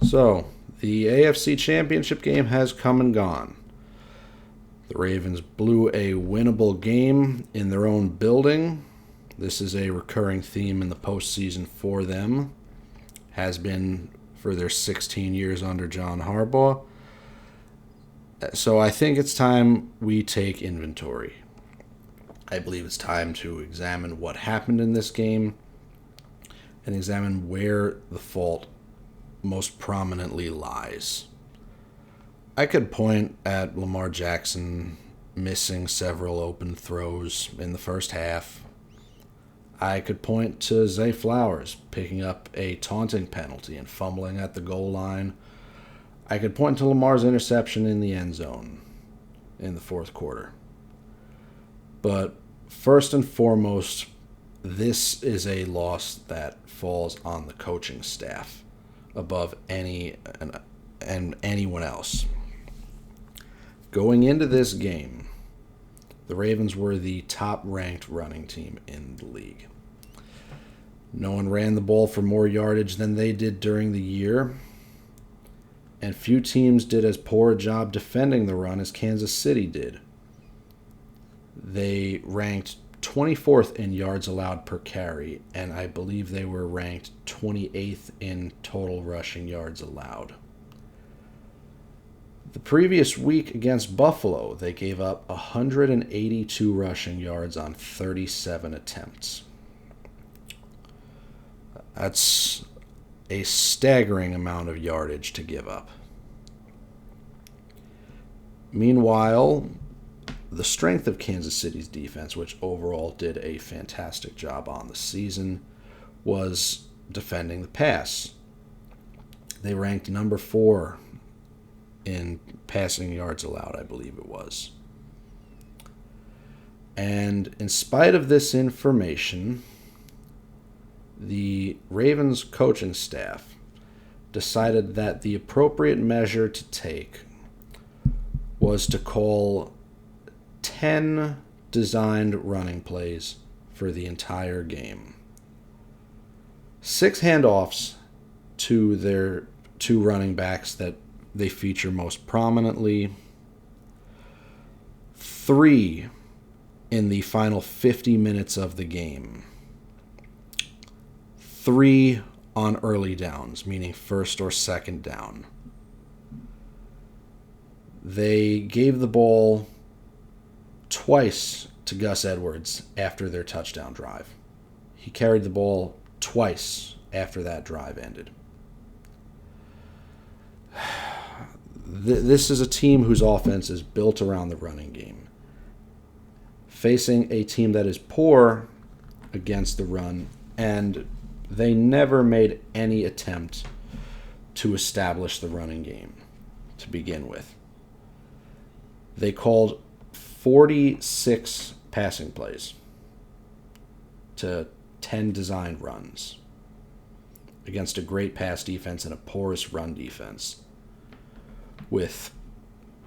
So, the AFC Championship game has come and gone. The Ravens blew a winnable game in their own building. This is a recurring theme in the postseason for them. Has been for their 16 years under John Harbaugh. So I think it's time we take inventory. I believe it's time to examine what happened in this game and examine where the fault most prominently lies. I could point at Lamar Jackson missing several open throws in the first half. I could point to Zay Flowers picking up a taunting penalty and fumbling at the goal line. I could point to Lamar's interception in the end zone in the fourth quarter. But first and foremost, this is a loss that falls on the coaching staff above anyone else. Going into this game, the Ravens were the top-ranked running team in the league. No one ran the ball for more yardage than they did during the year, and few teams did as poor a job defending the run as Kansas City did. They ranked 24th in yards allowed per carry, and I believe they were ranked 28th in total rushing yards allowed. The previous week against Buffalo, they gave up 182 rushing yards on 37 attempts. That's a staggering amount of yardage to give up. Meanwhile, the strength of Kansas City's defense, which overall did a fantastic job on the season, was defending the pass. They ranked number 4 in passing yards allowed, I believe it was. And in spite of this information, the Ravens coaching staff decided that the appropriate measure to take was to call 10 designed running plays for the entire game. 6 handoffs to their 2 running backs that they feature most prominently. 3 in the final 50 minutes of the game. 3 on early downs, meaning first or second down. They gave the ball twice to Gus Edwards after their touchdown drive. He carried the ball twice after that drive ended. This is a team whose offense is built around the running game. Facing a team that is poor against the run, and they never made any attempt to establish the running game to begin with. They called 46 passing plays to 10 designed runs against a great pass defense and a porous run defense, with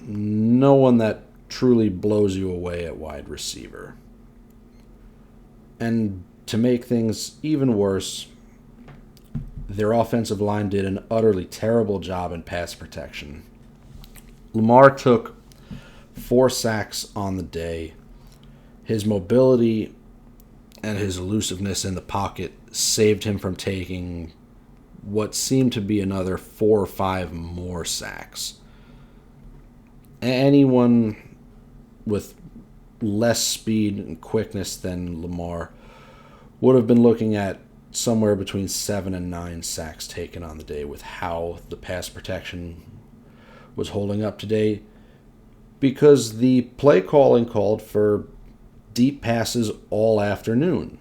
no one that truly blows you away at wide receiver. And to make things even worse, their offensive line did an utterly terrible job in pass protection. Lamar took 4 sacks on the day. His mobility and his elusiveness in the pocket saved him from taking what seemed to be another 4 or 5 more sacks. Anyone with less speed and quickness than Lamar would have been looking at somewhere between 7 and 9 sacks taken on the day with how the pass protection was holding up today, because the play calling called for deep passes all afternoon.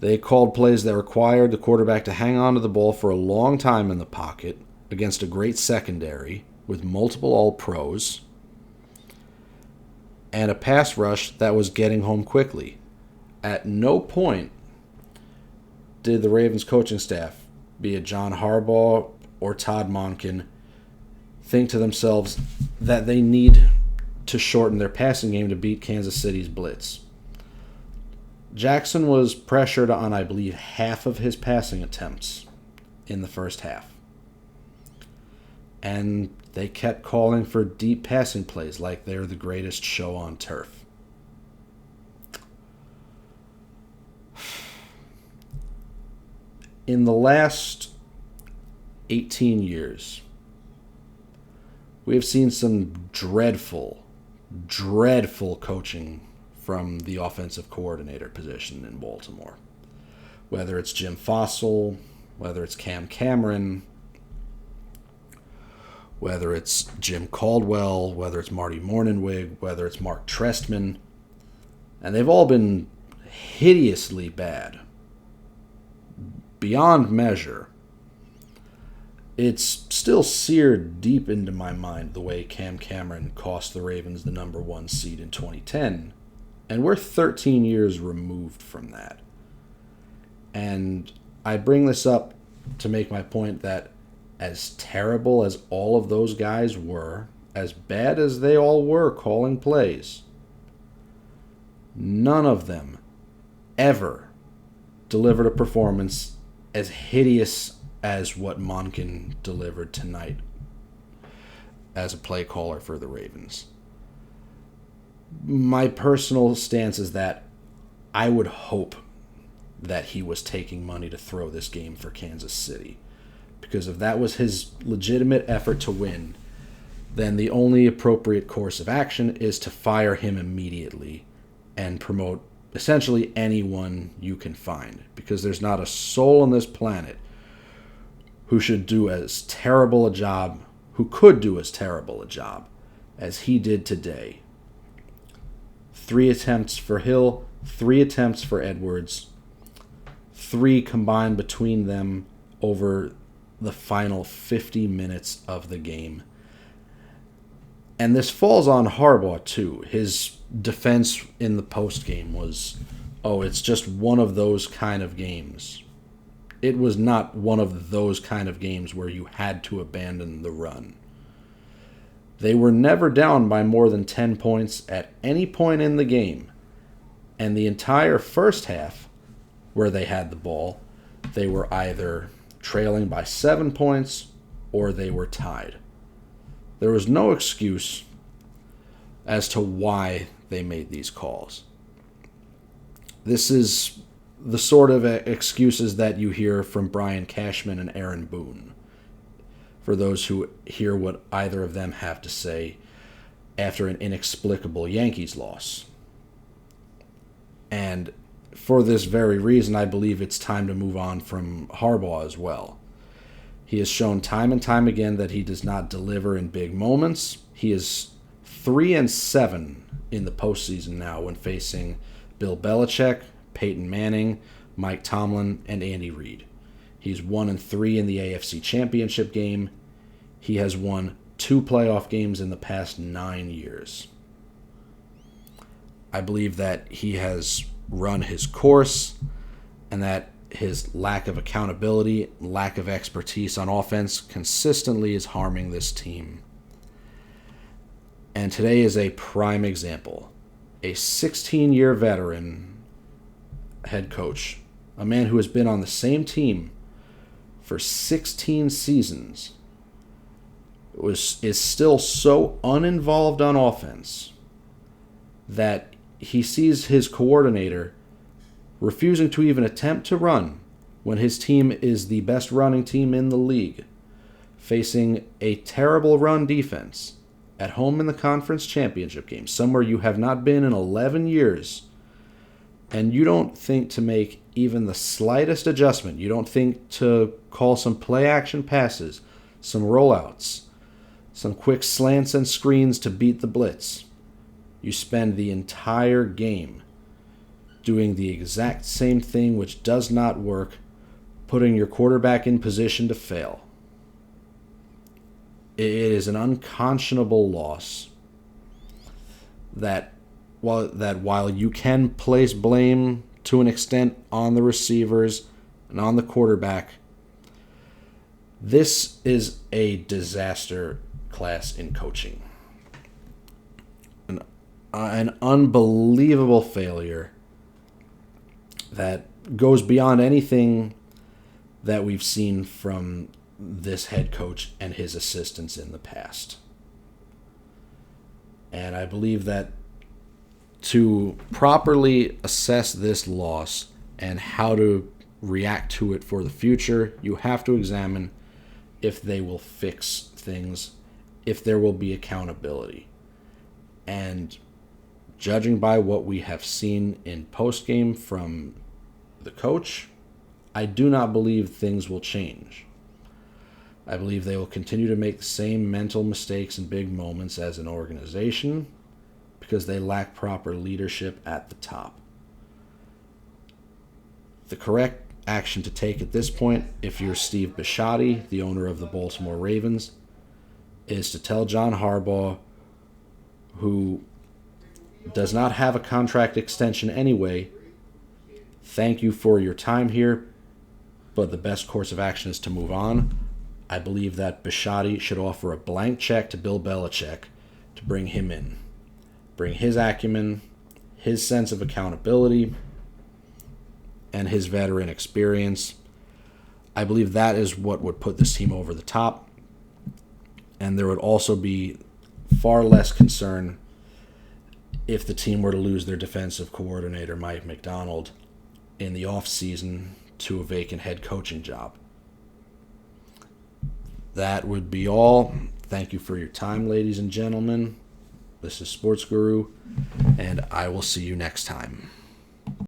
They called plays that required the quarterback to hang on to the ball for a long time in the pocket against a great secondary with multiple All-Pros, and a pass rush that was getting home quickly. At no point did the Ravens coaching staff, be it John Harbaugh or Todd Monken, think to themselves that they need to shorten their passing game to beat Kansas City's blitz. Jackson was pressured on, I believe, half of his passing attempts in the first half. And they kept calling for deep passing plays like they're the greatest show on turf. In the last 18 years, we have seen some dreadful coaching from the offensive coordinator position in Baltimore. Whether it's Jim Fassel, whether it's Cam Cameron, whether it's Jim Caldwell, whether it's Marty Mornhinweg, whether it's Mark Trestman, and they've all been hideously bad, beyond measure. It's still seared deep into my mind the way Cam Cameron cost the Ravens the number 1 seed in 2010, and we're 13 years removed from that. And I bring this up to make my point that as terrible as all of those guys were, as bad as they all were calling plays, none of them ever delivered a performance as hideous as what Monken delivered tonight as a play caller for the Ravens. My personal stance is that I would hope that he was taking money to throw this game for Kansas City. Because if that was his legitimate effort to win, then the only appropriate course of action is to fire him immediately and promote essentially anyone you can find. Because there's not a soul on this planet who should do as terrible a job, who could do as terrible a job as he did today. 3 attempts for Hill, 3 attempts for Edwards, 3 combined between them over the final 50 minutes of the game. And this falls on Harbaugh, too. His defense in the postgame was, it's just one of those kind of games. It was not one of those kind of games where you had to abandon the run. They were never down by more than 10 points at any point in the game. And the entire first half, where they had the ball, they were either trailing by 7 points or they were tied. There was no excuse as to why they made these calls. This is the sort of excuses that you hear from Brian Cashman and Aaron Boone, for those who hear what either of them have to say after an inexplicable Yankees loss. And for this very reason, I believe it's time to move on from Harbaugh as well. He has shown time and time again that he does not deliver in big moments. He is 3-7 in the postseason now when facing Bill Belichick, Peyton Manning, Mike Tomlin, and Andy Reid. He's 1-3 in the AFC Championship game. He has won 2 playoff games in the past 9 years. I believe that he has run his course and that his lack of accountability, lack of expertise on offense consistently is harming this team. And today is a prime example. A 16-year veteran head coach, a man who has been on the same team for 16 seasons, is still so uninvolved on offense that he sees his coordinator refusing to even attempt to run when his team is the best running team in the league, facing a terrible run defense at home in the conference championship game, somewhere you have not been in 11 years, and you don't think to make even the slightest adjustment. You don't think to call some play-action passes, some rollouts, some quick slants and screens to beat the blitz. You spend the entire game doing the exact same thing which does not work, putting your quarterback in position to fail. It is an unconscionable loss that while you can place blame to an extent on the receivers and on the quarterback, this is a disaster class in coaching. An unbelievable failure that goes beyond anything that we've seen from this head coach and his assistants in the past. And I believe that to properly assess this loss and how to react to it for the future, you have to examine if they will fix things, if there will be accountability. And judging by what we have seen in postgame from the coach, I do not believe things will change. I believe they will continue to make the same mental mistakes in big moments as an organization because they lack proper leadership at the top. The correct action to take at this point, if you're Steve Bisciotti, the owner of the Baltimore Ravens, is to tell John Harbaugh, who does not have a contract extension anyway, thank you for your time here, but the best course of action is to move on. I believe that Bisciotti should offer a blank check to Bill Belichick to bring him in. Bring his acumen, his sense of accountability, and his veteran experience. I believe that is what would put this team over the top. And there would also be far less concern if the team were to lose their defensive coordinator, Mike Macdonald, in the offseason to a vacant head coaching job. That would be all. Thank you for your time, ladies and gentlemen. This is Sports Guru, and I will see you next time.